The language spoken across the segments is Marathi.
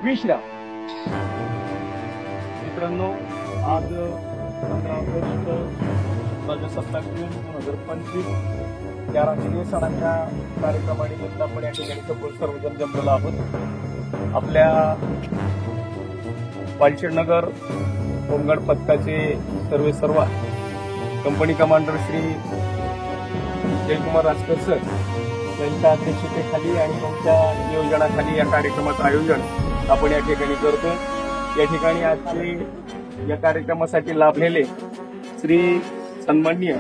विश्राम. मित्रांनो, आज 15 ऑगस्ट 2017 जून 2025 या राष्ट्रीय सणाच्या कार्यक्रमानिमित्त आपण या ठिकाणी सर्वजण जमलेलो आहोत. आपल्या वालचेडनगर होमगार्ड पथकाचे सर्व company commander Shri Jaykumar Rajkar sir यांच्या अध्यक्षतेखाली आणि त्यांच्या नियोजनाखाली या कार्यक्रमाचं आयोजन आपण या ठिकाणी करतो. या ठिकाणी आजचे या कार्यक्रमासाठी लाभलेले श्री सन्माननीय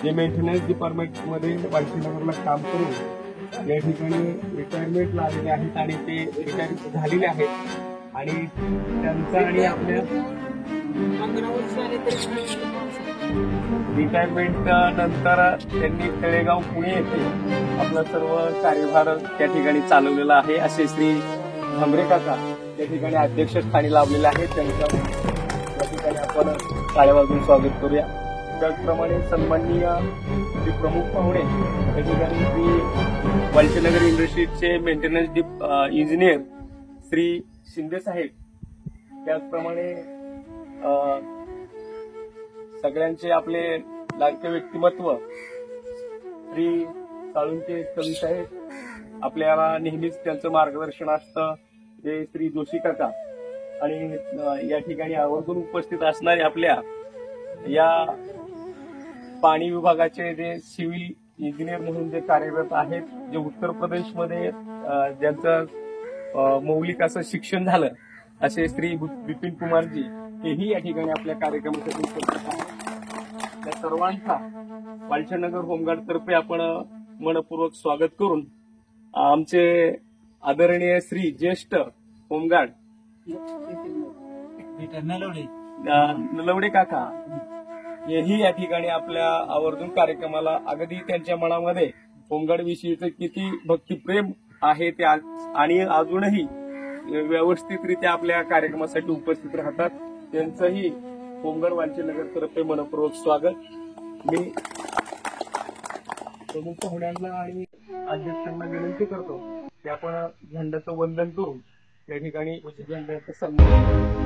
जे मेंटेनन्स डिपार्टमेंटमध्ये वालचेडनगरला काम करून या ठिकाणी रिटायरमेंटला आलेले आहेत आणि ते रिटायर झालेले आहेत आणि त्यांचा आणि आपल्या रिटायरमेंट नंतर त्यांनी तळेगाव पुणे येथे आपला सर्व कार्यभार त्या ठिकाणी चालवलेला आहे. असे श्री भामरे काका त्या ठिकाणी अध्यक्षस्थानी लाभलेले आहेत. त्यांचं या ठिकाणी आपण टाळ्या वाजवून स्वागत करूया. त्याचप्रमाणे सन्माननीय श्री प्रमुख पाहुणे या ठिकाणी श्री वालचेडनगर इंडस्ट्रीजचे मेंटेनन्स इंजिनियर श्री शिंदे साहेब, त्याचप्रमाणे सगळ्यांचे आपले लाडके व्यक्तिमत्व श्री साळुंके कवी साहेब, आपल्याला नेहमीच त्यांचं मार्गदर्शन असतं ते श्री जोशी काका आणि या ठिकाणी आवर्जून उपस्थित असणारे आपल्या या पाणी विभागाचे जे सिव्हिल इंजिनियर म्हणून जे कार्यरत आहेत, जे उत्तर प्रदेशमध्ये ज्यांचं मौलिक असं शिक्षण झालं असे श्री बिपिन कुमारजी हेही या ठिकाणी आपल्या कार्यक्रमासाठी उपस्थित आहेत. त्या सर्वांचा वालचेडनगर होमगार्ड तर्फे आपण मनपूर्वक स्वागत करून आमचे आदरणीय श्री ज्येष्ठ होमगार्ड नलवडे काका हेही या ठिकाणी आपल्या आवर्जून कार्यक्रमाला अगदी त्यांच्या मनामध्ये होमगार्ड विषयीचं किती भक्तिप्रेम आहे ते आणि अजूनही व्यवस्थितरित्या आपल्या कार्यक्रमासाठी उपस्थित राहतात. त्यांचंही होमगार्ड वालचेडनगर तर्फे मनपूर्वक स्वागत. मी प्रमुख पाहुण्यांना आणि अध्यक्षांना विनंती करतो की आपण झेंड्याचं वंदन करून या ठिकाणी झेंड्याचं सन्मान.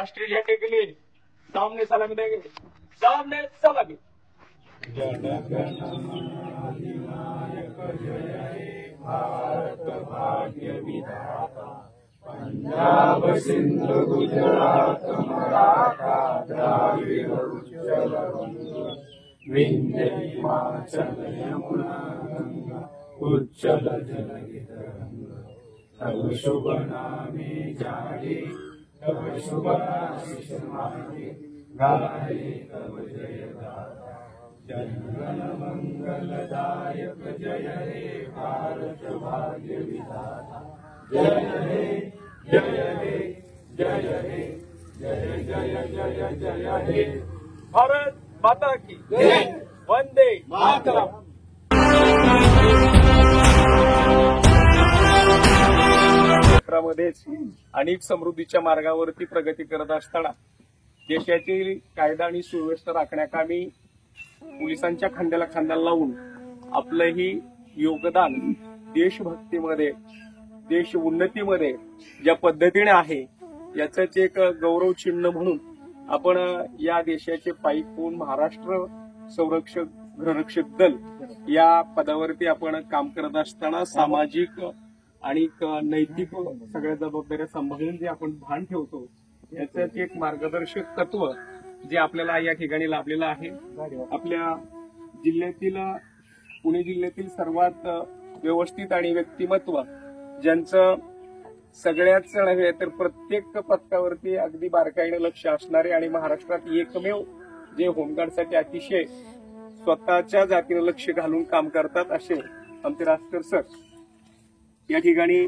राष्ट्रीय झंडे के लिए सामने सलामी देंगे। सामने सलामी। भारत भाग्य विधाता, पंजाब सिंध गुजरात मराठा द्राविड उत्कल बंग, विंध्य हिमाचल यमुना गंगा उज्जल जलधि तरंग। तब शुभ नामे जागे, तब शुभ आशीष मांगे, गाहे तब जय गाथा। जनगण मंगलदायक जय हे भारत भाग्य विधाता। जय हे जय हे जय हे जय जय जय जय हे। भारत माता की जय। वंदे मातरम। क्षेत्रामध्येच अनेक समृद्धीच्या मार्गावरती प्रगती करत असताना देशाची कायदा आणि सुव्यवस्था राखण्याकामी पोलिसांच्या खांद्याला खांदा लावून आपलंही योगदान देशभक्तीमध्ये, देश उन्नतीमध्ये ज्या पद्धतीने आहे याचंच एक गौरव चिन्ह म्हणून आपण या देशाचे पाईक होऊन महाराष्ट्र संरक्षक गृहरक्षक दल या पदावरती आपण काम करत असताना सामाजिक आणि नैतिक सगळ्या जबाबदाऱ्या सांभाळून जे आपण भान ठेवतो याच एक मार्गदर्शक तत्व जे आपल्याला या ठिकाणी लाभलेलं आहे। आपल्या जिल्ह्यातील, पुणे जिल्ह्यातील सर्वात व्यवस्थित आणि व्यक्तिमत्व ज्यांचं सगळ्याच नव्हे तर प्रत्येक पथकावरती अगदी बारकाईने लक्ष असणारे आणि महाराष्ट्रात एकमेव जे होमगार्डसाठी अतिशय स्वतःच्या जातीने लक्ष घालून काम करतात असे आमचे राजकर सर या ठिकाणी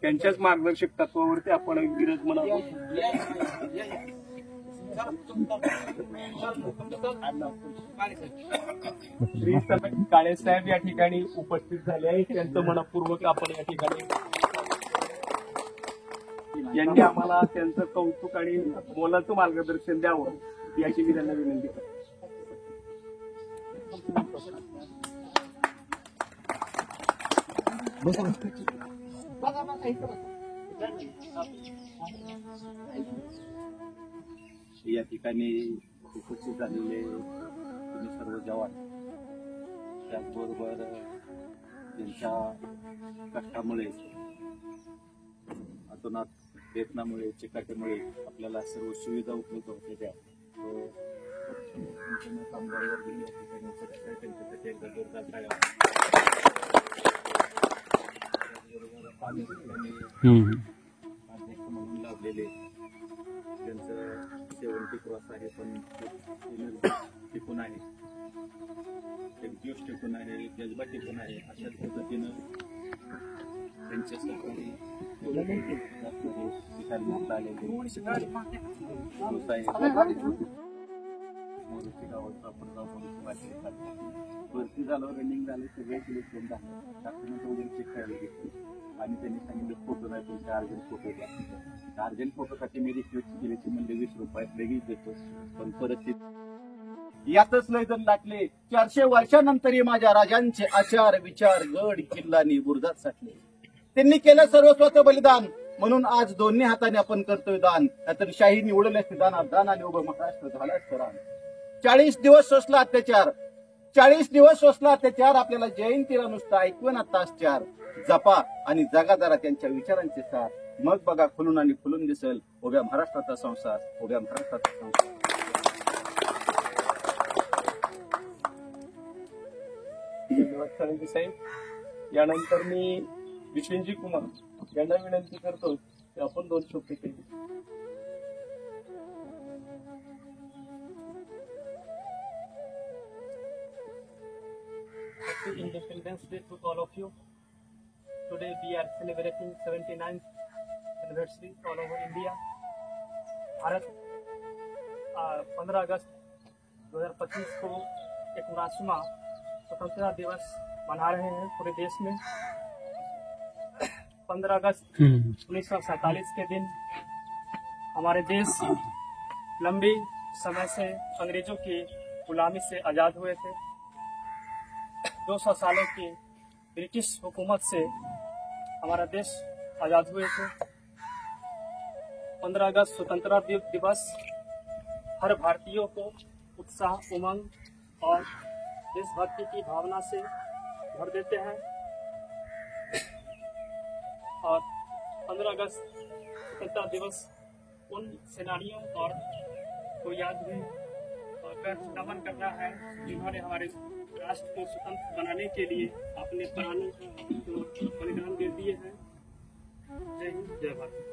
त्यांच्याच मार्गदर्शक तत्वावरती आपण विराजमान श्री काळेसाहेब या ठिकाणी उपस्थित झाले आहेत। त्यांचं मनपूर्वक आपण या ठिकाणी यांनी आम्हाला त्यांचं कौतुक आणि मोलाचं मार्गदर्शन द्यावं याची मी त्यांना विनंती करतो। या ठिकाणी उपस्थित झालेले तुम्ही सर्व जवान, त्याचबरोबर त्यांच्या कष्टामुळे, अतोनात प्रयत्नामुळे, चिकाटीमुळे आपल्याला सर्व सुविधा उपलब्ध होत्या कामगारांवर त्यांच्यासाठी एकदा जोरदार टाळ्या। अध्यक्ष म्हणून लाभलेले त्यांचं 70 क्रॉस आहे पण टिकून आहे, एक जोश टिकून आहे, एक जज्बा टिकून आहे। अशाच पद्धतीनं त्यांच्या सहकारी गावाचा भरती झालं, रनिंग झालं, सगळे सिलेक्शन झालं, डॉक्टरांचं वगैरे चेक करायला घेतली आणि त्यांनी सांगितलं फोटो नाही तुमचे अर्जंट फोटो द्या। अर्जंट फोटोसाठी मी रिक्वेस्ट केली म्हणजे 20 रुपयात लगेच देतो, पण परिस्थिती यातच लय जण लागले। 400 वर्षानंतरही माझ्या राजांचे आचार विचार गड किल्लानी बुरजात साठले। त्यांनी केलं सर्वस्वाचं बलिदान म्हणून आज दोन्ही हाताने आपण करतोय दान, नाहीतर शाही निवडले असते दानात दान आणि उभं महाराष्ट्र झाला असतं रान। 40 दिवस सोसला अत्याचार, 40 दिवस सोसला अत्याचार, आपल्याला जयंतीला नुसतं ऐकवण तास 4 जपा आणि जगा जरा त्यांच्या विचारांचे सार, मग बघा खुलून आणि खुलून दिसेल उभ्या महाराष्ट्राचा संसार, उभ्या महाराष्ट्राचा संसार। धन्यवाद साळुंखे साहेब। यानंतर मी विश्वजी कुमार यांना विनंती करतो की आपण 2 शब्द केले। Happy Independence Day to all of you. Today we are celebrating 79th anniversary all over India. Bharat 15 अगस्त 2025 को 19वां स्वतंत्रता दिवस मना रहे हैं पूरे देश में। 15 अगस्त 1947 के दिन हमारे देश लंबी समय से अंग्रेजों की गुलामी से आजाद हुए थे। 200 सालों की ब्रिटिश हुकूमत से हमारा देश आजाद हुए थे। 15 अगस्त स्वतंत्रता दिवस हर भारतीयों को उत्साह, उमंग और देशभक्ति की भावना से भर देते हैं। और 15 अगस्त स्वतंत्रता दिवस उन सेनानियों और को याद में कर नमन करना है जिन्होंने हमारे राष्ट्र को स्वतंत्र बनाने के लिए अपने प्राण बलिदान दे दिए हैं। जय हिंद, जय भारत।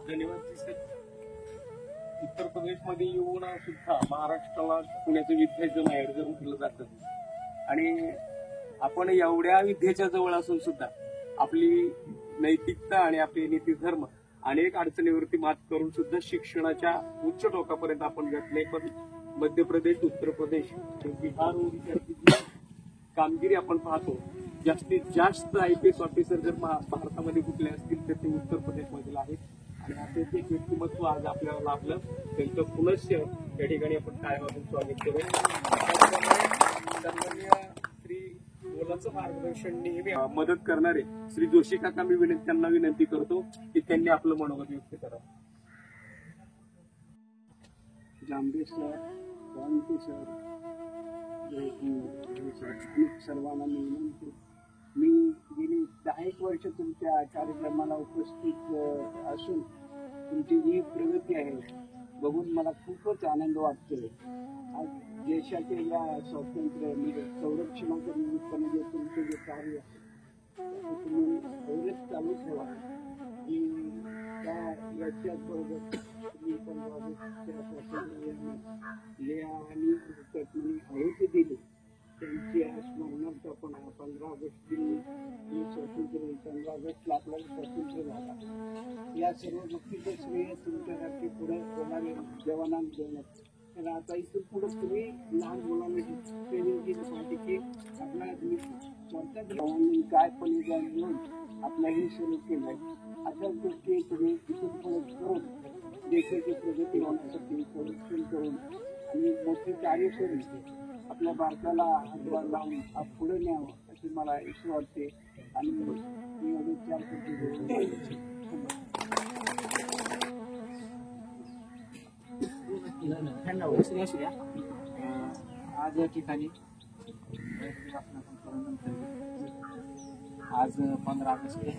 धन्यवाद सर. उत्तर प्रदेशमध्ये येऊन सुद्धा महाराष्ट्राला पुण्याचं विद्याचं माहेर जर म्हटलं जातं आणि आपण एवढ्या विद्येच्या जवळ असून सुद्धा आपली नैतिकता आणि आपले नीती धर्म अनेक अडचणीवरती मात करून सुद्धा शिक्षणाच्या उच्च टोकापर्यंत आपण गाठले. पण मध्य प्रदेश, उत्तर प्रदेश, बिहार, ओडिशाची जी कामगिरी आपण पाहतो, जास्तीत जास्त IPS ऑफिसर जर भारतामध्ये कुठले असतील तर ते उत्तर प्रदेशमधील आहेत. आणि असे एक व्यक्तिमत्व आज आपल्याला लाभलं, त्यांचं पुनश्च या ठिकाणी आपण कायमातून स्वागत करू. सन्माननीय श्री मुलाचं मार्गदर्शन नेहमी मदत करणारे श्री जोशी काका, मी त्यांना विनंती करतो की त्यांनी आपलं मनोगत व्यक्त करावं. जांभे सर, गांधी सर, सर्वांना मी विनंती, मी गेली 10 वर्ष तुमच्या कार्यक्रमाला उपस्थित असून तुमची जी प्रगती आहे बघून मला खूपच आनंद वाटतोय. आज देशाच्या या स्वातंत्र्य संरक्षणाच्या निमित्ताने जे तुमचं जे कार्य आहे तुम्ही एवढंच चालू ठेवा की याच्याबरोबर तुम्ही 15 ऑगस्टच्या स्वातंत्र्य आणि हुतात्म्यांनी आहुती दिली त्यांची स्मरणार्थ आपण 15 ऑगस्ट दिनी स्वातंत्र्य 15 ऑगस्टला आपल्याला स्वातंत्र्य झाला. या सर्व गोष्टीचं श्रेय तुमच्यासारखे पुढे होणारे जवानांना देण्यात. तर आता इथून पुढे तुम्ही लहान मुलांना ट्रेनिंग केली पाहिजे की आपल्या स्वातंत्र्य जवानांनी काय पण घेऊन आपलं हे सुरू केलं आहे. अशाच गोष्टी तुम्ही इथून पुढे करून देशाची प्रगती होण्यासाठी संरक्षण करून आणि मोठे कार्य करून आपल्या भारताला हातभार लावून पुढे न्यावं अशी मला इच्छा वाटते. आणि मी अजून 4 आज या ठिकाणी आज 15 ऑगस्ट आहे.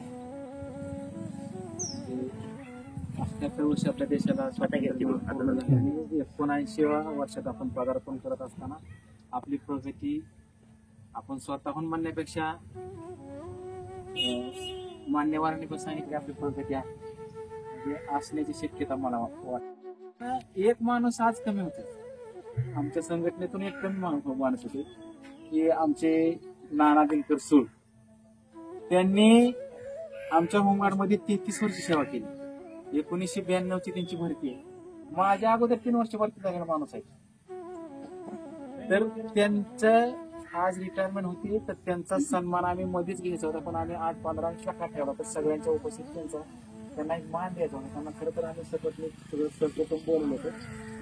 78 वर्ष आपल्या देशाला स्वातंत्र्य 79व्या वर्षात आपण पदार्पण करत असताना आपली प्रगती आपण स्वतःहून म्हणण्यापेक्षा मान्यवरांनी पण सांगितली आपली प्रगती आहे म्हणजे असण्याची शक्यता मला वाटते. एक माणूस आज कमी होते आमच्या संघटनेतून, एक कमी माणूस होते की आमचे नाना दिनकर सूळ. त्यांनी आमच्या होमगार्डमध्ये 33 वर्ष सेवा केली. 1992 ची त्यांची भरती आहे. माझ्या अगोदर 3 वर्ष भरती झालेला माणूस आहे. तर त्यांचं आज रिटायरमेंट होती तर त्यांचा सन्मान आम्ही मध्येच घ्यायचा होता, पण आम्ही 8-15 टक्का ठेवला. तर सगळ्यांच्या उपस्थित त्यांना एक मान द्यायचा होता. त्यांना खरं तर आम्ही सगळं सर्वप्रथम बोललो होतो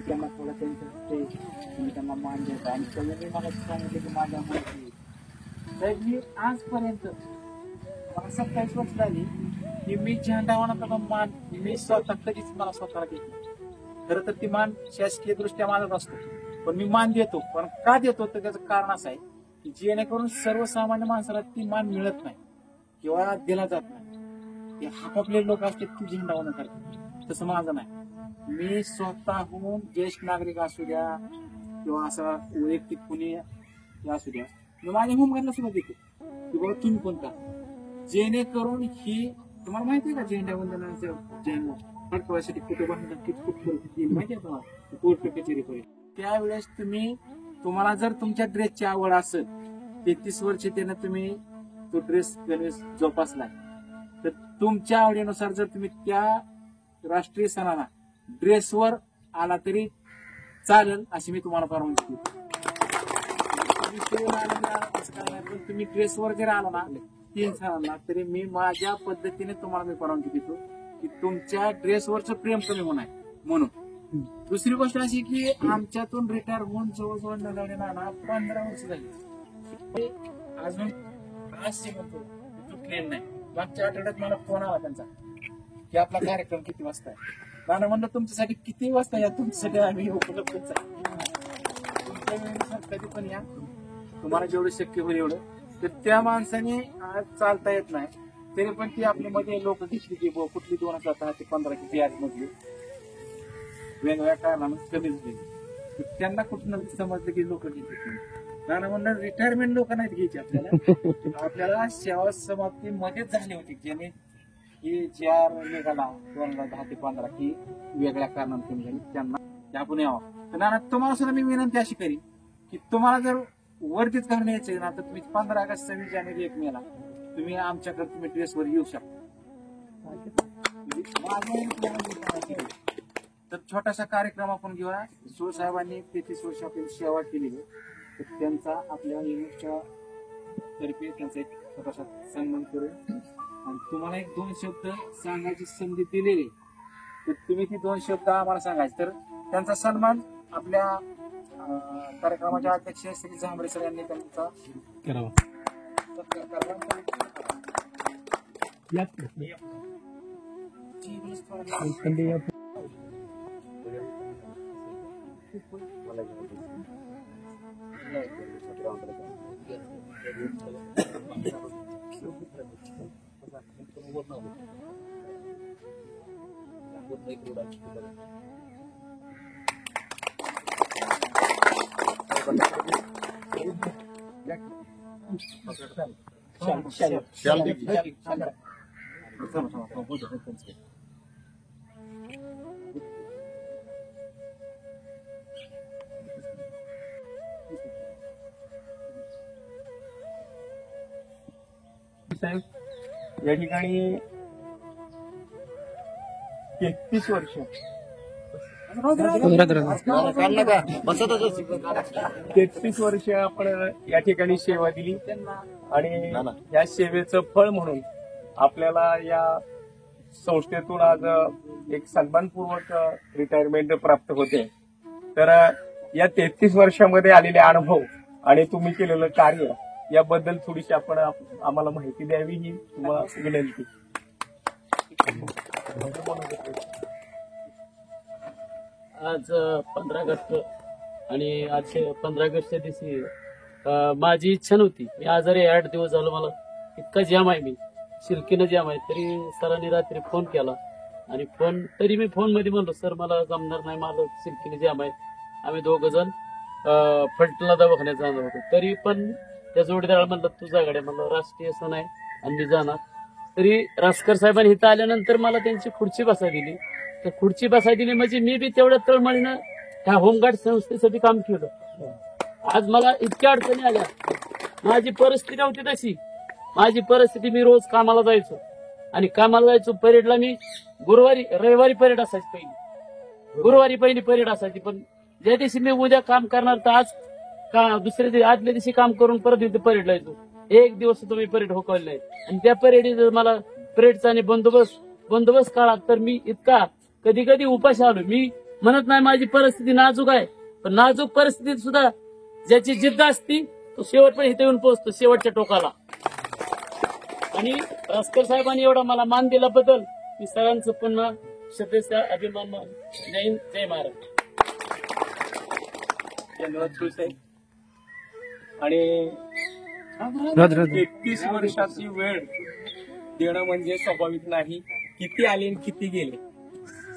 त्यांना थोडा त्यांना मान द्यायचा. आणि त्यांनी मला सांगितलं की माझ्या माहिती साहेब मी आजपर्यंत 27 वर्ष झाली की मी झेंडावनाचा मान मी स्वतः कधीच मला स्वतःला घेतली. खरं तर ती मान शासकीय दृष्ट्या माझाच असतो, पण मी मान देतो. पण का देतो तर त्याचं कारण असं आहे की जेणेकरून सर्वसामान्य माणसाला ती मान मिळत नाही किंवा दिला जात नाही. ते आपापले लोक असते ती झेंडावणं करतात, तसं माझं नाही. मी स्वतःहून ज्येष्ठ नागरिक असू द्या किंवा असा वैयक्तिक कुणी असू द्या, मी माझ्या होमगार्डला सुद्धा देतो की बाबा तुम्ही पण का, जेणेकरून ही तुम्हाला माहिती आहे का झेंडावंदनाचं झेंडा फडकवायसाठी कुठे बांधतात किती परिस्थिती माहिती आहे तुम्हाला कोर्ट कचेरीपर्यंत. त्यावेळेस तुम्हाला जर तुमच्या ड्रेसची आवड असेल 33 वर्ष त्यानं तुम्ही तो ड्रेस जोपासलाय तर तुमच्या आवडीनुसार जर तुम्ही त्या राष्ट्रीय सणाला ड्रेसवर आला तरी चालेल अशी मी तुम्हाला परवानगी देतो. तुम्ही ड्रेसवर जर आला ना 3 सणांना तरी मी माझ्या पद्धतीने तुम्हाला मी परवानगी देतो की तुमच्या ड्रेसवरचं प्रेम कमी होणार म्हणून. दुसरी गोष्ट अशी की आमच्यातून रिटायर होऊन जवळजवळ नगावणे नाना 15 वर्ष झाली. अजून आज जे म्हणतो तुटलेलं नाही. मागच्या आठवड्यात मला फोन आला त्यांचा की आपला कार्यक्रम किती वाजता आहे. नाना म्हणलं तुमच्यासाठी किती वाजता या, तुमच्यासाठी आम्ही उपलब्धच आहे. तुमच्या वेळेनुसार कधी पण या, तुम्हाला जेवढं शक्य होईल एवढं. तर त्या माणसाने आज चालता येत नाही तरी पण ती आपल्यामध्ये लोक घेतली की कुठली 2010 ते 15 की बिहार मधली वेगवेगळ्या कारणानं कमी झाली. तर त्यांना कुठं समजलं की लोक घेतली. नाना म्हणलं रिटायरमेंट लोक नाहीत घ्यायची आपल्याला, आपल्याला सेवा समाप्ती मध्येच झाली होती, ज्याने ही JR निघाला 2010 ते 15 की वेगळ्या कारणाने कमी झाली, त्यांना आपण यावं. तर नाना तुम्हाला सुद्धा मी विनंती अशी करीन की तुम्हाला जर वरतीच घालून यायचं ना तर तुम्ही 15 ऑगस्ट 26 जानेवारी 1 मेला तुम्ही आमच्याकडे तुम्ही ड्रेसवर येऊ शकता. तर छोटासा कार्यक्रम आपण घेऊया. साहेबांनी 33 वर्ष आपली सेवा केली, तर त्यांचा आपल्या युनिटच्या तर्फे त्यांचा एक छोटासा सन्मान करू आणि तुम्हाला एक 2 शब्द सांगायची संधी दिलेली, तर तुम्ही ती 2 शब्द आम्हाला सांगायचे. तर त्यांचा सन्मान आपल्या कार्यक्रमाचे अध्यक्ष श्री झांबरे सर यांनी त्यांचा करावा. सत्कार करावा. साहेब या ठिकाणी 33 वर्ष 33 वर्ष आपण या ठिकाणी सेवा दिली आणि या सेवेचं फळ म्हणून आपल्याला या संस्थेतून आज एक सन्मानपूर्वक रिटायरमेंट प्राप्त होते. तर या 33 वर्षामध्ये आलेले अनुभव आणि तुम्ही केलेलं कार्य याबद्दल थोडीशी आपण आम्हाला माहिती द्यावी ही तुम्हाला विनंती. आज 15 ऑगस्ट आणि आज 15 ऑगस्टच्या दिवशी माझी इच्छा नव्हती. मी आजारी 8 दिवस झालो, मला इतका जाम आहे, मी शिरकीनं जाम आहे. तरी सरांनी रात्री फोन केला आणि तरी मी फोन मध्ये म्हणलो सर मला जमणार नाही, मला शिरकीनं जाम आहे. आम्ही 2 जण फलटणला दवाखान्यात जाणार होतो. तरी पण त्या जोडीदार म्हणलं तुझा गाड्या, म्हणलं राष्ट्रीय सण आहे आणि मी जाणार. तरी रासकर साहेबांनी इथं आल्यानंतर मला त्यांची खुर्ची बसाय दिली. तर खुर्ची बसाय दिली म्हणजे मी बी तेवढ्या तळमळीनं ह्या होमगार्ड संस्थेसाठी काम केलं. आज मला इतक्या अडचणी आल्या, माझी परिस्थिती नव्हती तशी. माझी परिस्थिती, मी रोज कामाला जायचो आणि कामाला जायचो परेडला. मी रविवारी परेड असायची, पहिली गुरुवारी पहिली परेड असायची. पण ज्या दिवशी मी उद्या काम करणार तर आज दुसऱ्या दिवशी आदल्या दिवशी काम करून परत इथे परेडला येतो. 1 दिवस तुम्ही परेड होकवले नाही आणि त्या परेडीत मला परेडचा आणि बंदोबस्त काळात तर मी इतका कधी कधी उपाशी आलो. मी म्हणत नाही माझी परिस्थिती नाजूक आहे, पण नाजूक परिस्थितीत सुद्धा ज्याची जिद्द असती तो शेवट पण इथे येऊन पोहोचतो, शेवटच्या टोकाला. आणि रासकर साहेबांनी एवढा मला मान दिल्याबद्दल मी सरांचं पुन्हा श्रद्धेचा अभिमान. जय महाराज. धन्यवाद साहेब. आणि 33 वर्षाची वेळ देणं म्हणजे स्वाभाविक नाही. किती आले आणि किती गेले.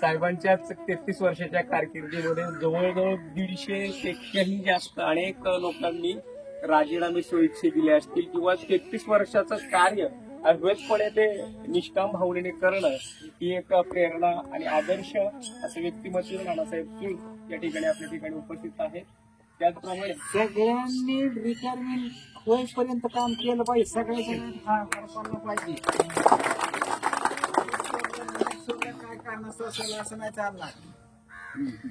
साहेबांच्या 33 वर्षाच्या कारकिर्दीमध्ये जवळजवळ 150 पेक्षाही जास्त अनेक लोकांनी राजीनामे स्वइच्छे दिले असतील किंवा 33 वर्षाचं कार्य अद्वैतपणे ते निष्काम भावनेने करणं ही एक प्रेरणा आणि आदर्श असं व्यक्तिमत्व नानासाहेब सुळ या ठिकाणी आपल्या ठिकाणी उपस्थित आहेत. त्याचप्रमाणे सगळ्यांनी रिटायरमेंट होईपर्यंत काम केलं पाहिजे, सगळ्यांनी पाहिजे. काय कारणास्तव असेल असं नाही चालणार.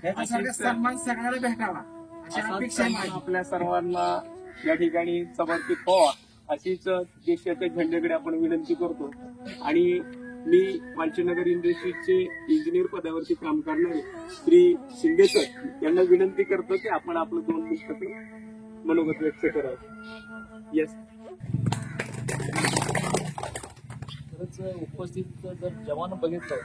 त्याचा सन्मान सगळ्याला भेटावा अशी अपेक्षा आहे. आपल्या सर्वांना या ठिकाणी समर्पित व्हावा अशीच देशाच्या झेंड्याकडे आपण विनंती करतो. आणि मी वांचनगर इंडस्ट्रीजचे इंजिनियर पदावरती काम करणारे श्री शिंदे सर यांना विनंती करतो की आपण आपलं 2 पुस्तकं मनोगत व्यक्त करावं. येस. इथंच उपस्थित जर जवान बघितलं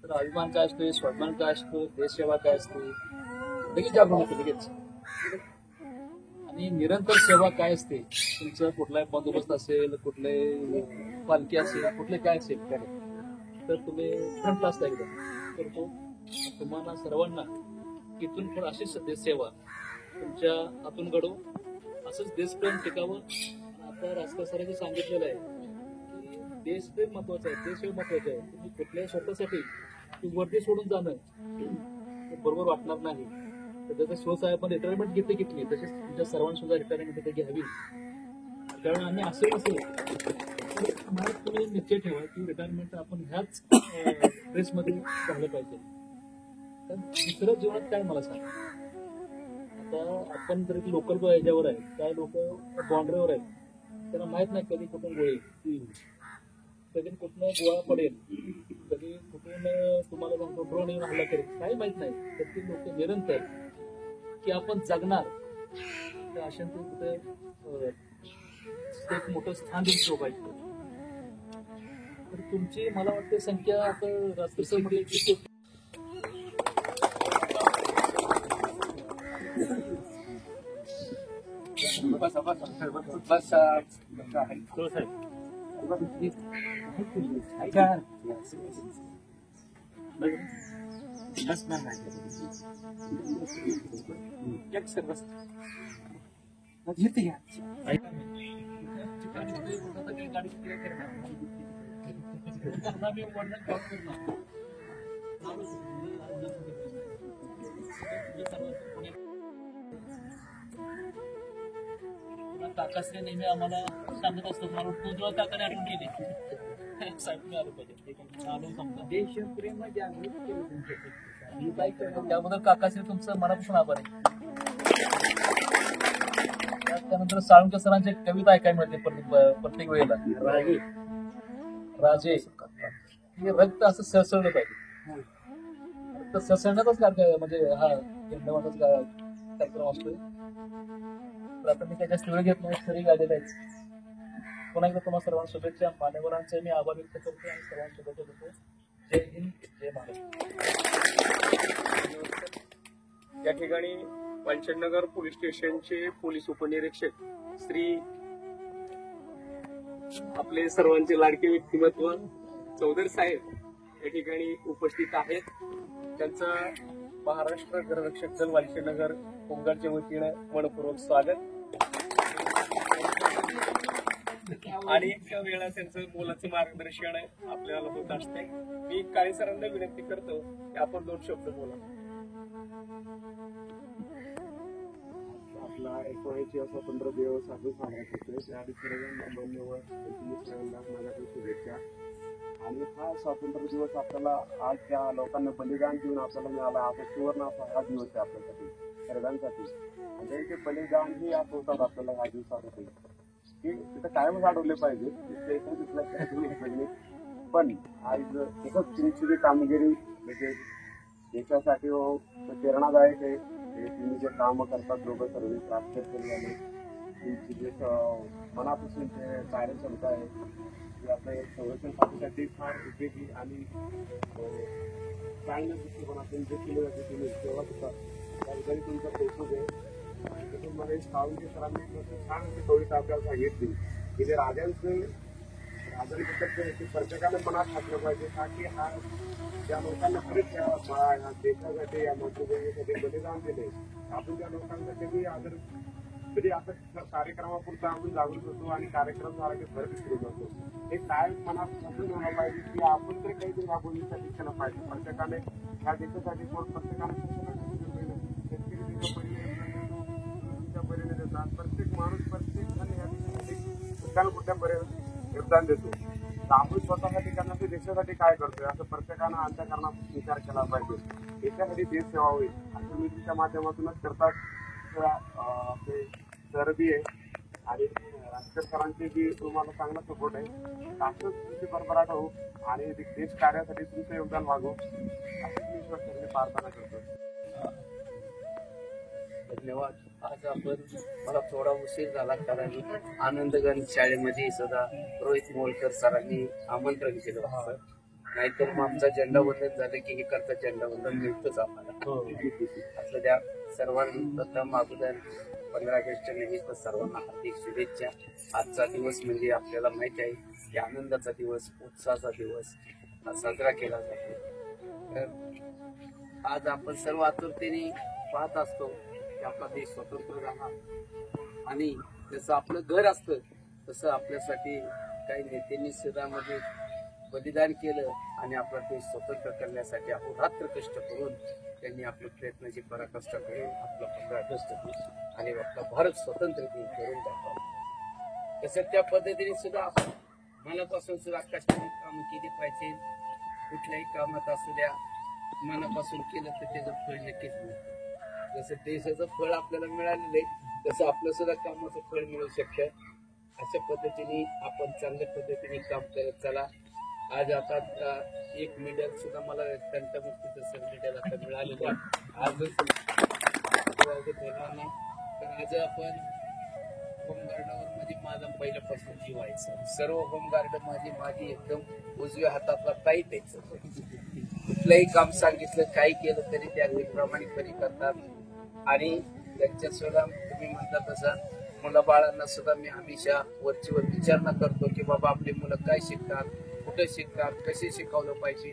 तर अभिमान काय असतो, स्वाभिमान काय असतो, देशसेवा काय असते, लगेच जागरूक होते लगेच. आणि निरंतर सेवा काय असते, तुमचं कुठलाही बंदोबस्त असेल, कुठले पालखी असेल, कुठले काय असेल तर तुम्ही फ्रंट असता एकदम. तर तो तुम्हाला सर्वांना इथून पण अशीच देशसेवा तुमच्या हातून घडो, असंच देशप्रेम टिकावं. आता राजकीय सरांनी सांगितलेलं आहे की देशप्रेम महत्वाचं आहे, देशसेवा महत्वाचं आहे. तुम्ही कुठल्याही स्वतःसाठी ती वर्दी सोडून जाणं हे बरोबर वाटणार नाही. तर जसं शिवसाहेबांनी रिटायरमेंट घेतली तसेच तुमच्या सर्वांसुद्धा रिटायरमेंट तिथे घ्यावी. कारण आणि असेल तुम्ही निश्चय ठेवा की रिटायरमेंट आपण ह्याच ड्रेसमध्ये झालं पाहिजे. तर दुसरं जीवनात काय मला सांग, आता आपण जरी लोकल ह्याच्यावर आहे, काय लोक बाउंड्रीवर आहेत, त्यांना माहित नाही कधी कुठून गोळी, कधी कुठून गोळा पडेल, कधी कुठून तुम्हाला सांगतो ड्रोन येऊन हल्ला करेल, काही माहित नाही. तर ती लोक निरंतर की आपण जगणार, तर अशा कुठे एक मोठं स्थान देऊन ठेवलं पाहिजे. तर तुमची मला वाटते संख्या आता राष्ट्रसभेमध्ये काकासने नेहमी आम्हाला सांगत असतो, मला तुझ्या काकाने आठवण केली साहेब आलं पाहिजे देशप्रेम जागृत केलं. त्याबद्दल काकाश्री तुमचं मनापासून आभार आहे. त्यानंतर साळुंके सरांची कविता ऐकायला मिळते प्रत्येक वेळेला. राजे हे रक्त असं सळसळलं पाहिजे. रक्त सळसळण्याचाच म्हणजे हा यंदाच कार्यक्रम असतोय. तर आता मी त्याच्या वेळ घेत नाही, सरी गालेला आहे. पुन्हा एकदा तुम्हाला सर्वांना शुभेच्छा. मान्यवरांचे मी आभार व्यक्त करतो आणि सर्वांना शुभेच्छा देतो. जय हिंद, जय महाराष्ट्र. या ठिकाणी वालचंदनगर पोलीस स्टेशनचे पोलीस उपनिरीक्षक श्री आपले सर्वांचे लाडके व्यक्तिमत्व चौधरी साहेब या ठिकाणी उपस्थित आहेत. त्यांचं महाराष्ट्र गृहरक्षक दल वालचंदनगर होमगार्डच्या वतीनं मनपूर्वक स्वागत. अनेक वेळा त्यांचं मोलाचं मार्गदर्शन आपल्याला होत असते. मी काळे सरांना विनंती करतो की आपण 2 शब्द बोला. आपला 19 स्वातंत्र्य दिवस साजरा साजरा करतोय. त्याआधी सर्वांना मान्यवर माझ्याकडे शुभेच्छा. आणि हा स्वातंत्र्य दिवस आपल्याला आज त्या लोकांना बलिदान देऊन आपल्याला मिळाला. आता सुवर्ण असा हा दिवस आहे आपल्यासाठी, सर्वांसाठी. आणि त्यांचे बलिदान ही आठवतात आपल्याला ह्या दिवसासाठी की तिथं कायमच आठवले पाहिजे. पण आज एकच तुमची जी कामगिरी म्हणजे देशासाठी प्रेरणादायक आहे. तुम्ही जे काम करतात लोक सर्व्हिस राष्ट्रीय झाले, तुमची जे मनापासून जे कार्यक्षमता आहे ती आपल्या संरक्षण खात्यासाठी फार उपयोगी आणि चांगल्या दृष्टिकोनातून जे केले जाते तुम्ही सेवा देतात त्याबद्दल तुमचा कौतुक आहे. त्याच्यामध्ये साळुंके सरांनी छान अशी कविता आपल्याला सांगितली की जे राजांबद्दल प्रत्येकाने मनात घातलं पाहिजे का की हा ज्या लोकांना खरेच या देशासाठी या मातृभूमीसाठी बलिदान दिले आपण त्या लोकांचा कधी आदर कधी असं कार्यक्रमापुरता आपण जागृत होतो आणि कार्यक्रम झाला की भर विसरू जातो. हे काय मनात समजून घ्यायला पाहिजे की आपण तर काहीतरी ह्या भूमीसाठी केलं पाहिजे. प्रत्येकाने ह्या देशासाठी प्रत्येकाने परीने देतात. प्रत्येक माणूस प्रत्येक जण या देशासाठी कुठल्या कुठल्यापर्यंत योगदान देतो. आपण स्वतःसाठी करणार ते देशासाठी काय करतोय असं प्रत्येकानं अंतःकरणात विचार केला पाहिजे. देशासाठी देश सेवा होईल असं मी तुमच्या माध्यमातूनच करतात. आपले सर बी आहे आणि राजकीय सरांचे बी तुम्हाला चांगला सपोर्ट आहे. असंच तुमची भरभराट हो आणि देश कार्यासाठी तुमचं योगदान वागो असं मी ईश्वर प्रार्थना करतो. धन्यवाद. आज आपण मला थोडा उशीर झाला कारण आनंदगण शाळेमध्ये सुद्धा रोहित मोलकर सरांनी आमंत्रण केलं होतं. नाहीतर मग आमचा झेंडा वंदन झालं की हे करता झेंडा वंदन मिळतच आम्हाला. असं द्या सर्वांप्रथम अगोदर 15 ऑगस्ट निमित्त सर्वांना हार्दिक शुभेच्छा. आजचा दिवस म्हणजे आपल्याला माहित आहे की आनंदाचा दिवस, उत्साहाचा दिवस हा साजरा केला जातो. तर आज आपण सर्व आतुरतेने पाहत असतो की आपला देश स्वतंत्र झाला आणि जसं आपलं घर असतं तसं आपल्यासाठी काही नेत्यांनी सुद्धा म्हणजे बलिदान केलं आणि आपला देश स्वतंत्र करण्यासाठी अहोरात्र कष्ट करून त्यांनी आपल्या प्रयत्नाची पराकाष्ठा करून आपला 15 ऑगस्ट आणि आपला भारत स्वतंत्र दिन करून दाखवला. तसं त्या पद्धतीने सुद्धा मनापासून सुद्धा कष्टाने काम केली पाहिजे. कुठल्याही कामात असू द्या मनापासून केलं तर त्याचं फळ नक्कीच मिळतं. जसं देशाचं फळ आपल्याला मिळालेलं आहे तसं आपलं सुद्धा कामाचं फळ मिळू शकतं. अशा पद्धतीने आपण चांगल्या पद्धतीने काम करत चला. आज आता एक मेडल सुद्धा मला तंटमुक्तीचं सर मेडल आता मिळालेलं आहे. आज तर आज आपण होमगार्डावर म्हणजे माझा पहिल्यापासून जीव व्हायचा. सर्व होमगार्ड माझी एकदम उजव्या हातातला ताईत आहे. कुठलंही काम सांगितलं काही केलं तरी ते अगदी प्रामाणिकपणे करतात आणि त्यांच्या सुद्धा तुम्ही म्हणता तसं मुलं बाळांना सुद्धा मी हमेशा वरचीवर विचारणा करतो की बाबा आपली मुलं काय शिकतात, कुठे शिकतात, कसे शिकवलं पाहिजे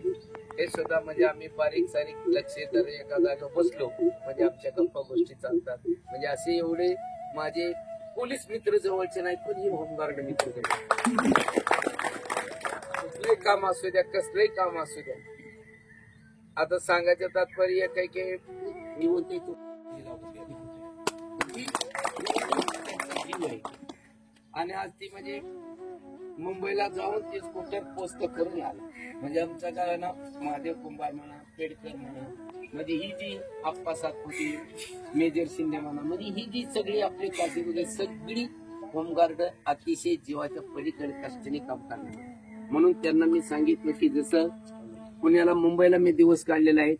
हे सुद्धा म्हणजे आम्ही बारीक सारीक लक्ष जर एका जागा बसलो म्हणजे आमच्या गप्पा गोष्टी चालतात. म्हणजे असे एवढे माझे पोलीस मित्र जवळचे नाहीत पण हे होमगार्ड मित्र कुठलंही काम असू द्या कसलंही काम असू द्या. आता सांगायचं तात्पर्य काही काही निवडते आणि आज ती म्हणजे मुंबईला जाऊन ते स्कूटर पोस्ट करून आला. म्हणजे आमच्या गावाला महादेव कुंभार म्हणा, पेडकर म्हणा, म्हणजे ही जी आप्पासात होती, मेजर शिंदे म्हणा, म्हणजे ही जी सगळी आपली काटेगरी सगळी होमगार्ड अतिशय जीवाच्या पलीकडे कष्टाने काम करणार. म्हणून त्यांना मी सांगितलं की जसं पुण्याला मुंबईला मी दिवस काढलेला आहे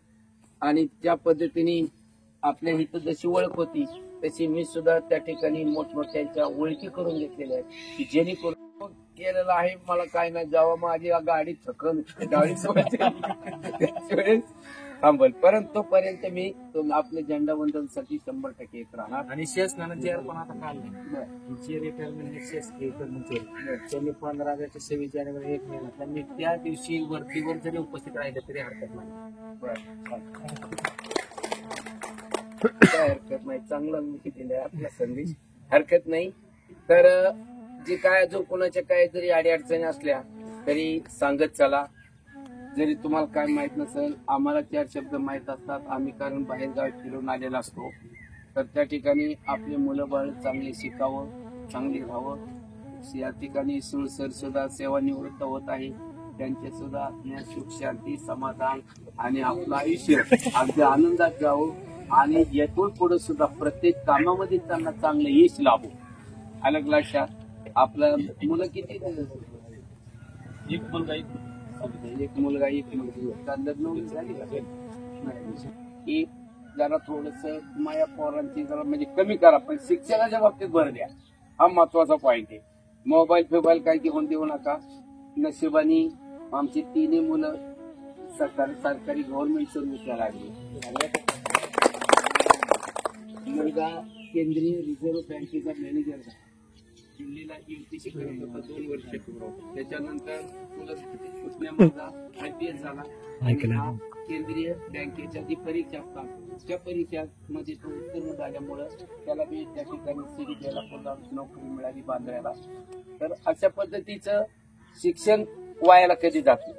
आणि त्या पद्धतीने आपल्या इथं जशी ओळख होती तशी मी सुद्धा त्या ठिकाणी मोठमोठ्यांच्या ओळखी करून घेतलेल्या आहेत की जेणेकरून केलेलं आहे. मला काय नाही जेव्हा माझी गाडी थकल गाडी थांबल परंतु तोपर्यंत मी आपल्या झेंडा वंदनसाठी 100% येत राहणार. आणि शेष चेअर पण आता काढले रिटायरमेंट शेष त्यांनी 15 ऑगस्ट 26 जानेवारी 1 महिना त्यांनी त्या दिवशी वरतीवर जरी उपस्थित राहिले तरी हरकत नाही. काय हरकत नाही. चांगला मी दिलाय आपला संदेश. हरकत नाही. तर जे काय जो कोणाच्या काय जरी अडीअडचणी असल्या तरी सांगत चला. जरी तुम्हाला काय माहित नसेल आम्हाला 4 शब्द माहित असतात. आम्ही कारण बाहेर गावी फिरून आलेला असतो. तर त्या ठिकाणी आपले मुलं बाळ चांगले शिकावं, चांगले राहावं. या ठिकाणी सर सुद्धा सेवानिवृत्त होत आहे. त्यांचे सुद्धा सुख शांती समाधान आणि आपलं आयुष्य अगदी आनंदात जावं आणि यातून पुढे सुद्धा प्रत्येक कामामध्ये त्यांना चांगलं यश लाभो. अलग लक्षात. आपलं मुलं किती? एक मुलगा एक मुलगी. लग्न झाली की जरा थोडस माया पोरांची जरा म्हणजे कमी करा पण शिक्षणाच्या बाबतीत भर द्या. हा महत्वाचा पॉइंट आहे. मोबाईल काय घेऊन देऊ नका. नशिबाने आमची 3 मुलं सरकारी गव्हर्नमेंट सर्व्हिसला लागली. मुलगा केंद्रीय रिझर्व्ह बँकेचा मॅनेजर झाला. दिल्लीला UPSC करत होता 2 वर्ष. त्याच्यानंतर पुण्यामध्ये IPS झाला. केंद्रीय बँकेच्या जी परीक्षा असतात त्या परीक्षामध्ये तो उत्तीर्ण झाल्यामुळं त्याला बी त्या ठिकाणी CDPला पुन्हा नोकरी मिळाली बांद्र्याला. तर अशा पद्धतीचं शिक्षण वायाला कधी जात नाही.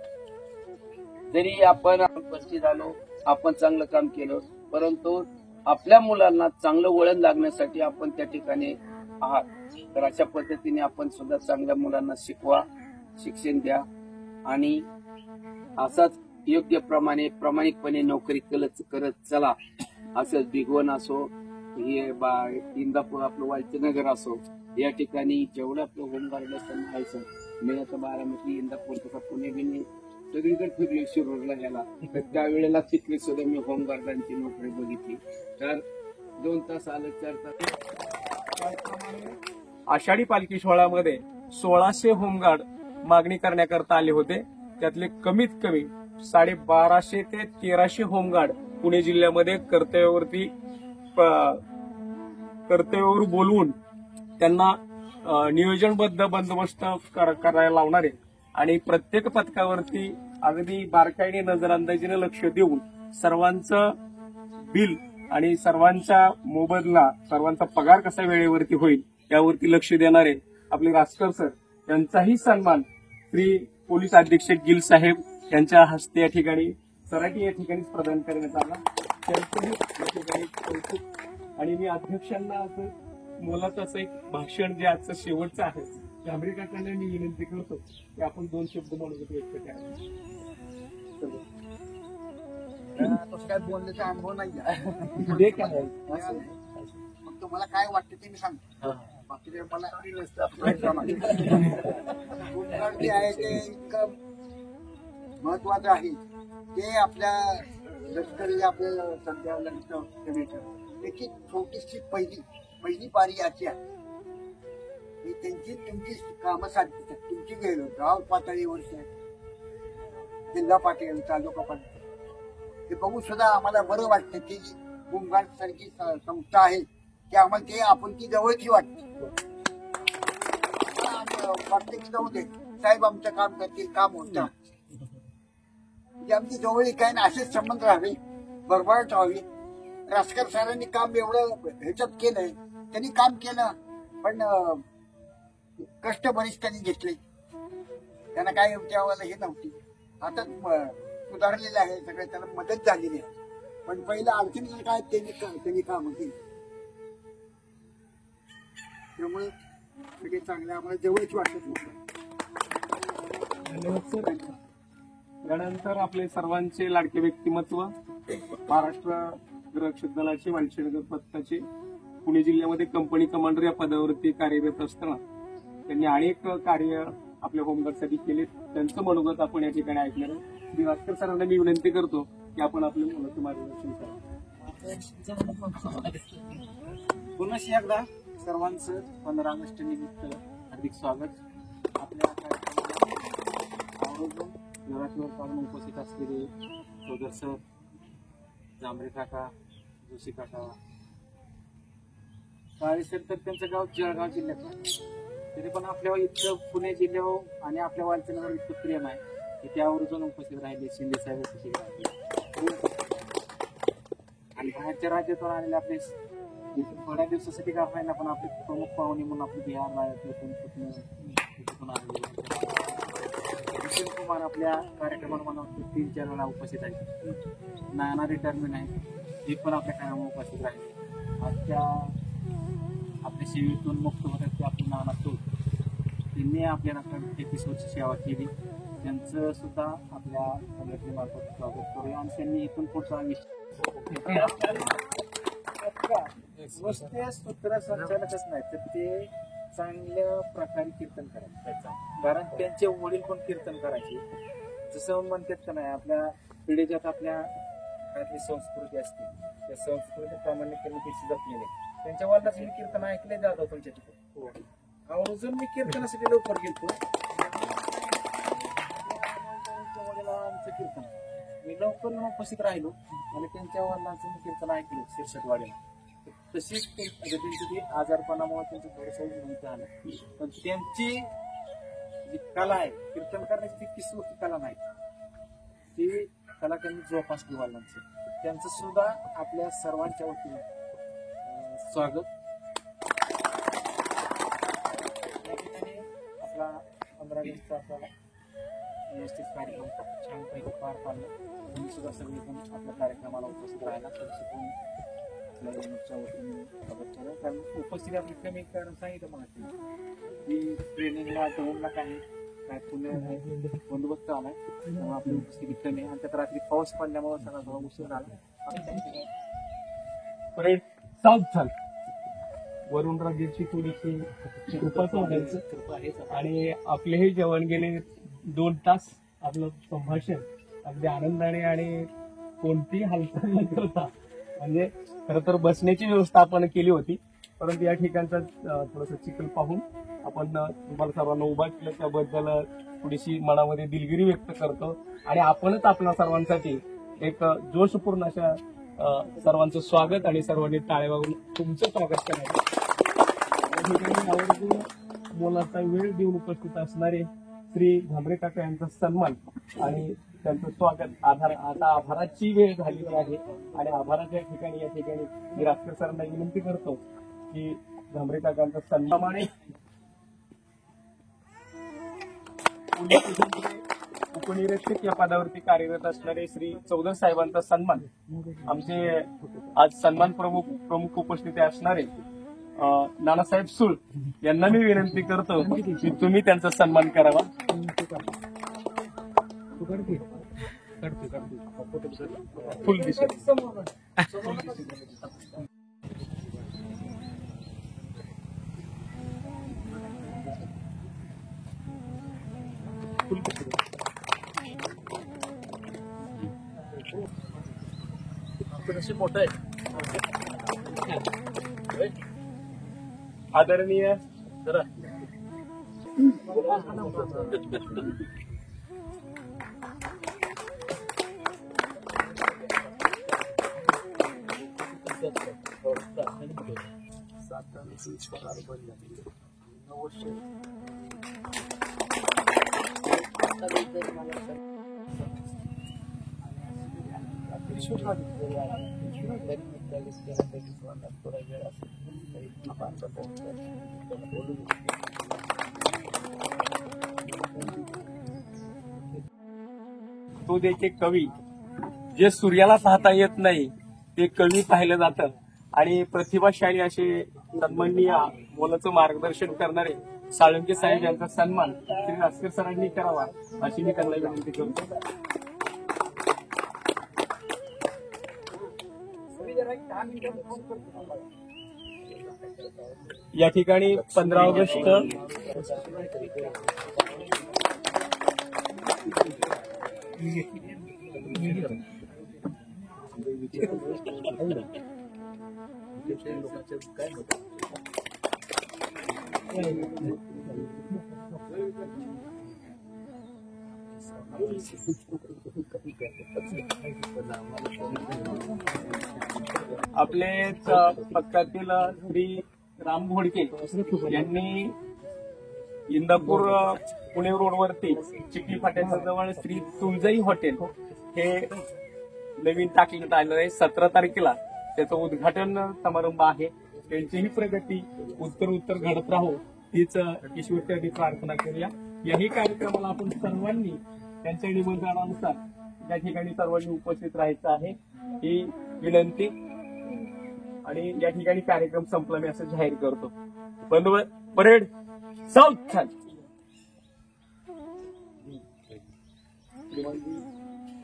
जरी आपण उपस्थित झालो आपण चांगलं काम केलं परंतु आपल्या मुलांना चांगलं वळण लागण्यासाठी आपण त्या ठिकाणी आहात. तर अशा पद्धतीने आपण सुद्धा चांगल्या मुलांना शिकवा, शिक्षण द्या आणि असाच योग्य प्रामाणिकपणे नोकरी करत चला. असंच भिगवण असो, हे इंदापूर आपलं वालचनगर असो, या ठिकाणी जेवढं आपलं होमगार्ड आहे मी आता बारामती इंदापूर तसा पुणे बिने सगळीकडे फिरले शिरूरला गेला तर त्यावेळेला तिथले सुद्धा मी होमगार्डांची नोकरी बघितली. तर 2 तास आलं 4 तास. आषाढी पालखी सोहळ्यामध्ये 1600 होमगार्ड मागणी करण्याकरता आले होते. त्यातले कमीत कमी 1250 ते 1300 होमगार्ड पुणे जिल्ह्यामध्ये कर्तव्यावर बोलवून त्यांना नियोजनबद्ध बंदोबस्त करायला लावणारे आणि प्रत्येक पथकावरती अगदी बारकाईने नजरअंदाजीने लक्ष देऊन सर्वांचं बिल आणि सर्वांचा मोबदला, सर्वांचा पगार कसा वेळेवरती होईल यावरती लक्ष देणारे आपले रासकर सर यांचाही सन्मान श्री पोलीस अधीक्षक गिल साहेब यांच्या हस्ते या ठिकाणी सराटी या ठिकाणीच प्रदान करण्यात आला. त्यांचंही या ठिकाणी कौतुक. आणि मी अध्यक्षांना असं मोलाचं असं एक भाषण जे आजचं शेवटचं आहे ते अमेरिकाकडनं मी विनंती करतो की आपण 2 शब्द म्हणून व्यक्त करा. तसं काय बोलण्याचा अनुभव नाही पुढे काय आहे? मग तुम्हाला काय वाटतं ते मी सांगतो. बाकी ते मला होमगार्ड जे आहे ते इतकं महत्वाचं आहे. ते आपल्या लष्करी आपल्या सध्या त्याची छोटीशी पहिली पारी याची आहे. ही त्यांची तुमची कामं साधतात. तुमची गेलो गाव पातळीवरची आहे, जिल्हा पातळीवर, तालुका पातळी, ते बघून सुद्धा आम्हाला बरं वाटतं की होमगार्ड सारखी संस्था आहे की आम्हाला ते आपण ती जवळची वाटते. प्रत्येक जाऊ दे साहेब आमचं काम करतील, काम होतं म्हणजे आमची जवळीक आहे ना, असेच संबंध राहावे, बरोबर व्हावी. रासकर सरांनी काम एवढं ह्याच्यात केलंय, त्यांनी काम केलं पण कष्ट बरीच त्यांनी घेतले. त्यांना काय त्यावेळेला हे नव्हती. आता सुधारलेलं आहे सगळं, त्याला मदत झालेली आहे. पण पहिलं अडचणीचं काय त्यांनी काम केली. त्यामुळे सगळे चांगले आम्हाला जवळच वाटत होतं. धन्यवाद सर. त्यानंतर आपले सर्वांचे लाडके व्यक्तिमत्व, महाराष्ट्र रक्षक दलाचे वालशेनगर पथकाचे पुणे जिल्ह्यामध्ये कंपनी कमांडर या पदावरती कार्यरत असताना त्यांनी अनेक कार्य आपल्या होमगार्डसाठी केले. त्यांचं मनोगत आपण या ठिकाणी ऐकणार आहोत. श्री रासकर सरांना मी विनंती करतो की आपण आपलं मुलाचं मार्गदर्शन करा. पुन्हा एकदा सर्वांचं 15 ऑगस्ट निमित्त हार्दिक स्वागत. आपल्या कार्यक्रमाला घरातवर पाहून उपस्थित असलेले चौधर सर, जांभरे काका, जोशी काका, काळे सर तर त्यांचं गाव जळगाव जिल्ह्यात, तरी पण आपल्या इतकं पुणे जिल्ह्यावर आणि आपल्या वालचंदवर इतकं प्रेम आहे की त्यावरून उपस्थित राहिले. शिंदे साहेब आणि बाहेरच्या राज्यातून आलेले आपले थोड्या दिवसासाठी का व्हायला पण आपले प्रमुख पाहुणे म्हणून आपले बिहार राज्यातून किशन कुमार आपल्या कार्यक्रमाला मला 3-4 वेळा उपस्थित आहे. नाना रिटायरमेंट आहे, ते पण आपल्या कार्यक्रमाला उपस्थित राहिले. आजच्या आपल्या सेवेतून मुक्त होतात ते आपले नाना तो त्यांनी आपल्याला 33 वर्ष सेवा केली. त्यांचं सुद्धा आपल्या संघटनेमार्फत स्वागत करूया आणि त्यांनी इथून पुढचा नुसते सूत्र संचालकच नाही तर ते चांगल्या प्रकारे कीर्तन करायचं. कारण त्यांचे वडील पण कीर्तन करायचे. जसं म्हणतात का नाही, आपल्या पिढीच्यात आपल्या घरातली संस्कृती असते, त्या संस्कृतीप्रमाणे त्यांनी कशी जपलेले. त्यांच्या वडिलांचे कीर्तन ऐकले जातात तुमच्या तिथे. आवर्जून मी कीर्तनासाठी लवकर गेलो. वडिलांचं कीर्तन मी लवकर उपस्थित राहिलो आणि त्यांच्या वडिलांचं मी कीर्तन ऐकलं शिरसटवाडीला. तशीच त्यांची ती आजारपणामुळे त्यांचं थोडंसं आलं, पण त्यांची जी कला आहे कीर्तन करण्याची ती किती मोठी कला नाही, ती कला त्यांनी जोपासली वडिलांची. त्यांचं सुद्धा आपल्या सर्वांच्या वतीने स्वागत. आपला 15 ऑगस्टचा आपल्याला व्यवस्थित कार्यक्रम छानपैकी पार पाडला. तुम्ही सुद्धा सगळेजण आपल्या कार्यक्रमाला उपस्थित राहायला कारण उपस्थिती आपली कमी कारण सांगितलं मला की ट्रेनिंगला टोनला काही काय पुणे बंदोबस्त आलाय त्यामुळे आपली उपस्थिती कमी आहे. आणि त्यात रात्री पाऊस पडल्यामुळे सगळा थोडा उशीर झाला. परेड साऊथ झालं. वरुण राजेची थोडीशी कृपा सांगायचं आणि आपले हे जवान गेले 2 तास आपलं संभाषण अगदी आनंदाने आणि कोणतीही हालचाल न करता म्हणजे खरं तर बसण्याची व्यवस्था आपण केली होती, परंतु या ठिकाणचा थोडंसं चिखल पाहून आपण तुम्हाला सर्वांना उभा केलं त्याबद्दल थोडीशी मनामध्ये दिलगिरी व्यक्त करतो. आणि आपणच आपल्या सर्वांसाठी एक जोशपूर्ण अशा सर्वांचं स्वागत आणि सर्वांनी टाळ्या वाजवून तुमचं स्वागत करायचं. या ठिकाणी आवर्जून मोलाचा वेळ देऊन उपस्थित असणारे श्री भांबरे काका यांचा सन्मान आणि त्यांचं स्वागत. आता आभाराची वेळ झालेली आहे आणि आभाराच्या ठिकाणी या ठिकाणी मी राजकर सरांना विनंती करतो की भांबरे काकांचा सन्मानाने उपनिरीक्षक या पदावरती कार्यरत असणारे श्री चौधरी साहेबांचा सन्मान. आमचे आज सन्मान प्रमुख उपस्थिती असणारे नानासाहेब सुळ यांना मी विनंती करतो की तुम्ही त्यांचा सन्मान करावा. फुल दिसेल. मोठं आहे. आदरणीय जरा तो देखील कवी जे सूर्याला पाहता येत नाही ते कवी पाहिलं जातं. आणि प्रतिभाशाली असे सन्माननीय मोलाचं मार्गदर्शन करणारे साळुंके साहेब यांचा सन्मान श्री राजकर सरांनी करावा अशी मी त्यांना विनंती करतो. या ठिकाणी 15 ऑगस्ट आपलेच पक्षातील श्री राम घोडके यांनी इंदापूर पुणे रोडवरती चिखली फाट्याच्या जवळ श्री तुळजाई हॉटेल हे नवीन टाकण्यात आलेलं आहे. 17 तारखेला त्याचं उद्घाटन समारंभ आहे. त्यांचीही प्रगती उत्तर घडत राहो हीच ईश्वरचरणी प्रार्थना करूया. याही कार्यक्रमाला आपण सर्वांनी त्यांच्या निमंत्रणानुसार या ठिकाणी सर्वांनी उपस्थित राहायचं आहे ही विनंती. आणि या ठिकाणी कार्यक्रम संपला मी असं जाहीर करतो. बंदोबस्त परेड साऊथ खान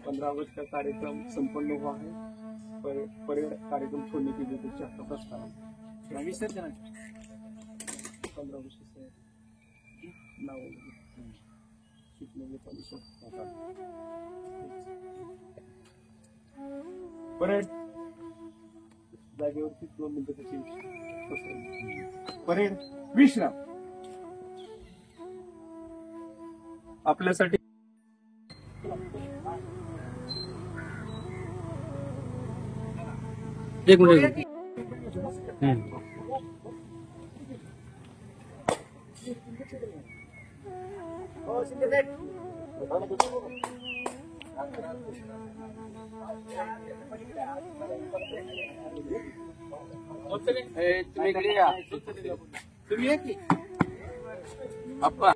15 ऑगस्ट का कार्यक्रम संपन्न हुआ है. परेड कार्यक्रम छोड़ने के लिए कुछ प्रस्ताव 15 अगस्त से 9 परेड जागेवरती 2 मिनिटं परेड विश्राम. आपल्यासाठी एक मिनिट. तुम्ही अप्पा